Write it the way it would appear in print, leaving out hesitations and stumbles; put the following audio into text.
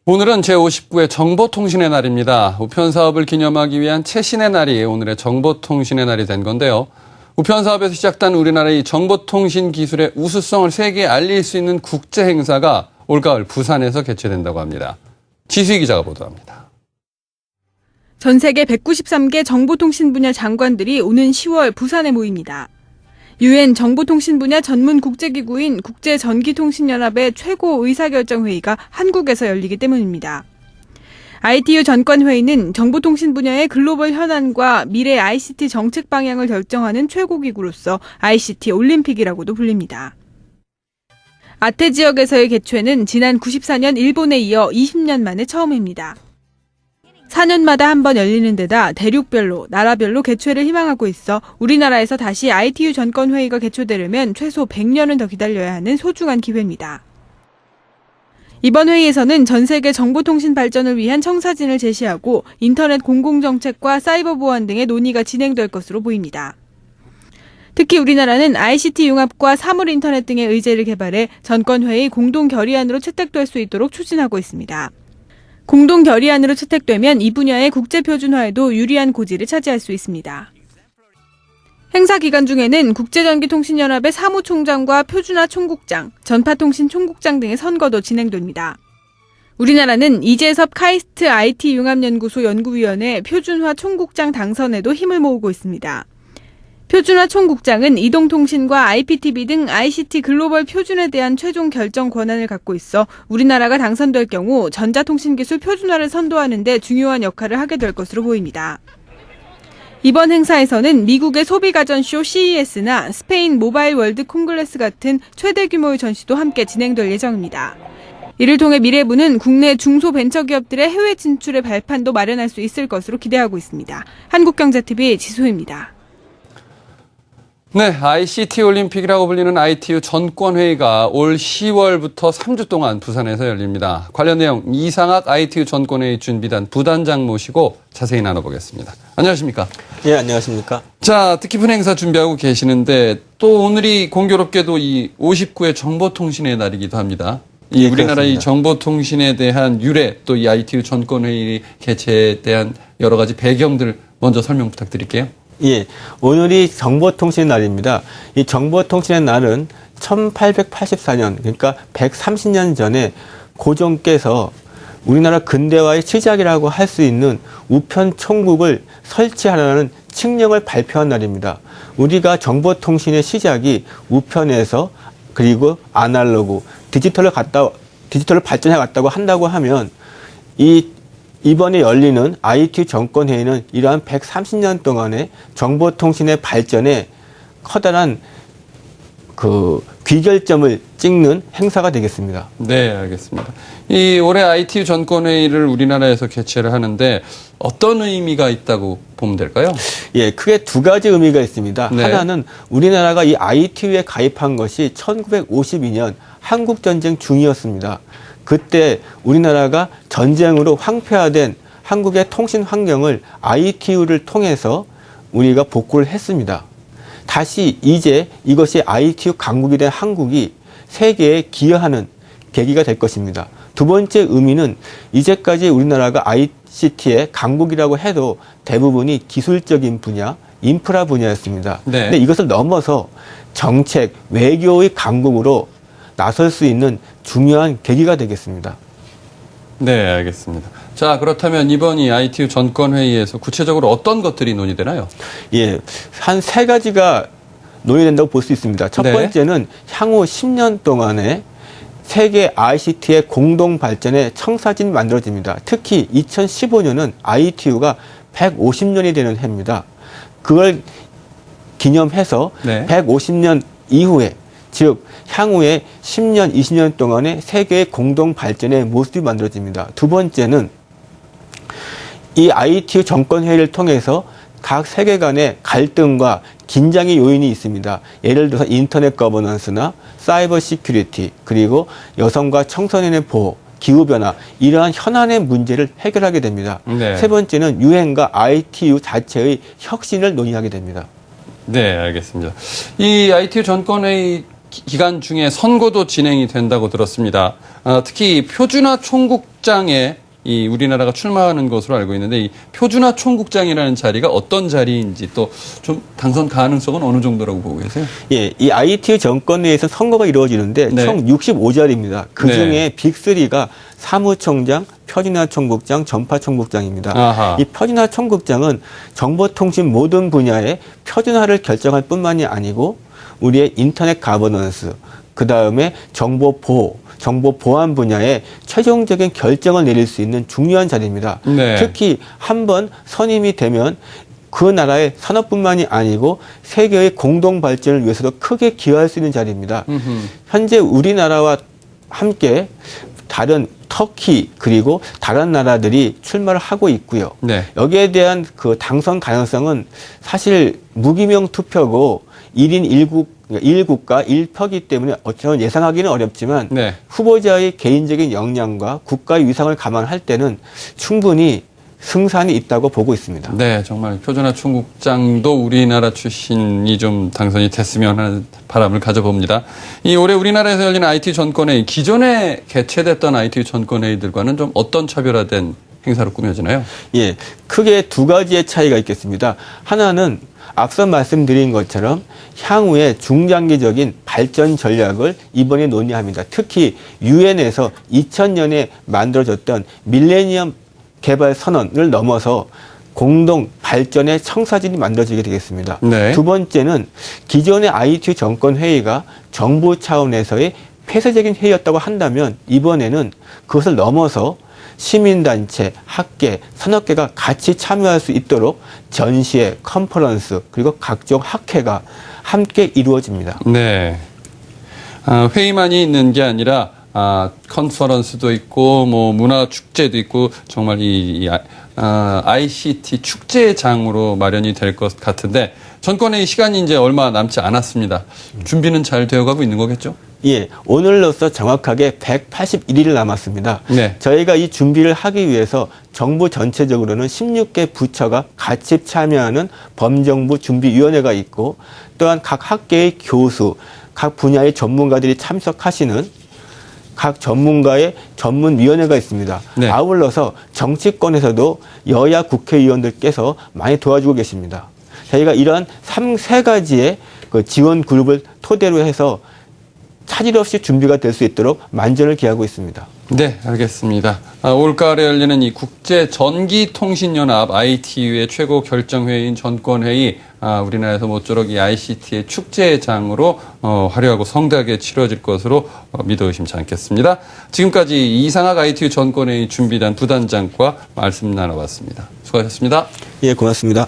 오늘은 제59회 정보통신의 날입니다. 우편사업을 기념하기 위한 최신의 날이 오늘의 정보통신의 날이 된 건데요. 우편사업에서 시작된 우리나라의 정보통신 기술의 우수성을 세계에 알릴 수 있는 국제행사가 올가을 부산에서 개최된다고 합니다. 지수희 기자가 보도합니다. 전 세계 193개 정보통신 분야 장관들이 오는 10월 부산에 모입니다. UN 정보통신 분야 전문 국제기구인 국제전기통신연합의 최고 의사결정회의가 한국에서 열리기 때문입니다. ITU 전권회의는 정보통신 분야의 글로벌 현안과 미래 ICT 정책 방향을 결정하는 최고기구로서 ICT 올림픽이라고도 불립니다. 아태 지역에서의 개최는 지난 94년 일본에 이어 20년 만에 처음입니다. 4년마다 한 번 열리는 데다 대륙별로, 나라별로 개최를 희망하고 있어 우리나라에서 다시 ITU 전권회의가 개최되려면 최소 100년은 더 기다려야 하는 소중한 기회입니다. 이번 회의에서는 전 세계 정보통신 발전을 위한 청사진을 제시하고 인터넷 공공정책과 사이버 보안 등의 논의가 진행될 것으로 보입니다. 특히 우리나라는 ICT 융합과 사물인터넷 등의 의제를 개발해 전권회의 공동 결의안으로 채택될 수 있도록 추진하고 있습니다. 공동 결의안으로 채택되면 이 분야의 국제표준화에도 유리한 고지를 차지할 수 있습니다. 행사 기간 중에는 국제전기통신연합의 사무총장과 표준화 총국장, 전파통신 총국장 등의 선거도 진행됩니다. 우리나라는 이재섭 카이스트 IT 융합연구소 연구위원회 표준화 총국장 당선에도 힘을 모으고 있습니다. 표준화 총국장은 이동통신과 IPTV 등 ICT 글로벌 표준에 대한 최종 결정 권한을 갖고 있어 우리나라가 당선될 경우 전자통신기술 표준화를 선도하는 데 중요한 역할을 하게 될 것으로 보입니다. 이번 행사에서는 미국의 소비가전쇼 CES나 스페인 모바일 월드 콩글레스 같은 최대 규모의 전시도 함께 진행될 예정입니다. 이를 통해 미래부는 국내 중소벤처기업들의 해외 진출의 발판도 마련할 수 있을 것으로 기대하고 있습니다. 한국경제TV 지수입니다. 네, ICT 올림픽이라고 불리는 ITU 전권회의가 올 10월부터 3주 동안 부산에서 열립니다. 관련 내용 이상학 ITU 전권회의 준비단 부단장 모시고 자세히 나눠보겠습니다. 안녕하십니까? 예, 안녕하십니까? 자, 뜻깊은 행사 준비하고 계시는데 또 오늘이 공교롭게도 이 59회 정보통신의 날이기도 합니다. 이 우리나라 이 정보통신에 대한 유래 또 이 ITU 전권회의 개최에 대한 여러 가지 배경들 먼저 설명 부탁드릴게요. 예, 오늘이 정보통신의 날입니다. 이 정보통신의 날은 1884년, 그러니까 130년 전에 고종께서 우리나라 근대화의 시작이라고 할 수 있는 우편총국을 설치하라는 칙령을 발표한 날입니다. 우리가 정보통신의 시작이 우편에서 그리고 아날로그, 디지털을 발전해 갔다고 한다고 하면 이번에 열리는 ITU 전권회의는 이러한 130년 동안의 정보통신의 발전에 커다란 귀결점을 찍는 행사가 되겠습니다. 네, 알겠습니다. 이 올해 ITU 전권회의를 우리나라에서 개최를 하는데 어떤 의미가 있다고 보면 될까요? 예, 크게 두 가지 의미가 있습니다. 네. 하나는 우리나라가 이 ITU에 가입한 것이 1952년 한국전쟁 중이었습니다. 그때 우리나라가 전쟁으로 황폐화된 한국의 통신 환경을 ITU를 통해서 우리가 복구를 했습니다. 다시 이제 이것이 ITU 강국이 된 한국이 세계에 기여하는 계기가 될 것입니다. 두 번째 의미는 이제까지 우리나라가 ICT의 강국이라고 해도 대부분이 기술적인 분야, 인프라 분야였습니다. 네. 근데 이것을 넘어서 정책, 외교의 강국으로 나설 수 있는 중요한 계기가 되겠습니다. 네, 알겠습니다. 자, 그렇다면 이번 이 ITU 전권회의에서 구체적으로 어떤 것들이 논의되나요? 예, 한 세 가지가 논의된다고 볼 수 있습니다. 첫 네. 번째는 향후 10년 동안에 세계 ICT의 공동 발전에 청사진이 만들어집니다. 특히 2015년은 ITU가 150년이 되는 해입니다. 그걸 기념해서 네. 150년 이후에 즉 향후에 10년, 20년 동안의 세계의 공동 발전의 모습이 만들어집니다. 두 번째는 이 ITU 정권회의를 통해서 각 세계 간의 갈등과 긴장의 요인이 있습니다. 예를 들어서 인터넷 거버넌스나 사이버 시큐리티, 그리고 여성과 청소년의 보호, 기후변화, 이러한 현안의 문제를 해결하게 됩니다. 네. 세 번째는 유엔과 ITU 자체의 혁신을 논의하게 됩니다. 네, 알겠습니다. 이 ITU 전권회의 기간 중에 선거도 진행이 된다고 들었습니다. 특히 표준화 총국장에 이 우리나라가 출마하는 것으로 알고 있는데 이 표준화 총국장이라는 자리가 어떤 자리인지 또 좀 당선 가능성은 어느 정도라고 보고 계세요? 예, 이 ITU 정권 내에서 선거가 이루어지는데 네. 총 65자리입니다. 그중에 네. 빅3가 사무총장, 표준화 총국장, 전파 총국장입니다. 아하. 이 표준화 총국장은 정보통신 모든 분야의 표준화를 결정할 뿐만이 아니고 우리의 인터넷 가버넌스, 그다음에 정보 보호, 정보 보안 분야에 최종적인 결정을 내릴 수 있는 중요한 자리입니다. 네. 특히 한번 선임이 되면 그 나라의 산업뿐만이 아니고 세계의 공동 발전을 위해서도 크게 기여할 수 있는 자리입니다. 현재 우리나라와 함께 다른 터키 그리고 다른 나라들이 출마를 하고 있고요. 네. 여기에 대한 그 당선 가능성은 사실 무기명 투표고 1인 1국가 1표기 때문에 어쩌면 예상하기는 어렵지만 네. 후보자의 개인적인 역량과 국가의 위상을 감안할 때는 충분히 승산이 있다고 보고 있습니다. 네, 정말 표준화 총국장도 우리나라 출신이 좀 당선이 됐으면 하는 바람을 가져봅니다. 이 올해 우리나라에서 열린 IT 전권회의, 기존에 개최됐던 IT 전권회의들과는 좀 어떤 차별화된 행사로 꾸며지나요? 예, 크게 두 가지의 차이가 있겠습니다. 하나는 앞서 말씀드린 것처럼 향후의 중장기적인 발전 전략을 이번에 논의합니다. 특히 유엔에서 2000년에 만들어졌던 밀레니엄 개발 선언을 넘어서 공동 발전의 청사진이 만들어지게 되겠습니다. 네. 두 번째는 기존의 ITU 정권 회의가 정부 차원에서의 폐쇄적인 회의였다고 한다면 이번에는 그것을 넘어서 시민단체, 학계, 산업계가 같이 참여할 수 있도록 전시회, 컨퍼런스 그리고 각종 학회가 함께 이루어집니다. 네. 회의만이 있는 게 아니라 컨퍼런스도 있고 뭐 문화 축제도 있고 정말 ICT 축제장으로 마련이 될 것 같은데 전권회의 시간이 이제 얼마 남지 않았습니다. 준비는 잘 되어가고 있는 거겠죠? 예, 오늘로써 정확하게 181일 남았습니다. 네. 저희가 이 준비를 하기 위해서 정부 전체적으로는 16개 부처가 같이 참여하는 범정부 준비위원회가 있고 또한 각 학계의 교수, 각 분야의 전문가들이 참석하시는 각 전문가의 전문위원회가 있습니다. 네. 아울러서 정치권에서도 여야 국회의원들께서 많이 도와주고 계십니다. 저희가 이러한 세 가지의 그 지원 그룹을 토대로 해서 차질 없이 준비가 될 수 있도록 만전을 기하고 있습니다. 네, 알겠습니다. 올가을에 열리는 이 국제전기통신연합 ITU의 최고 결정회의인 전권회의, 우리나라에서 모쪼록 이 ICT의 축제장으로 화려하고 성대하게 치러질 것으로 믿어 의심치 않겠습니다. 지금까지 이상학 ITU 전권회의 준비단 부단장과 말씀 나눠봤습니다. 수고하셨습니다. 예, 고맙습니다.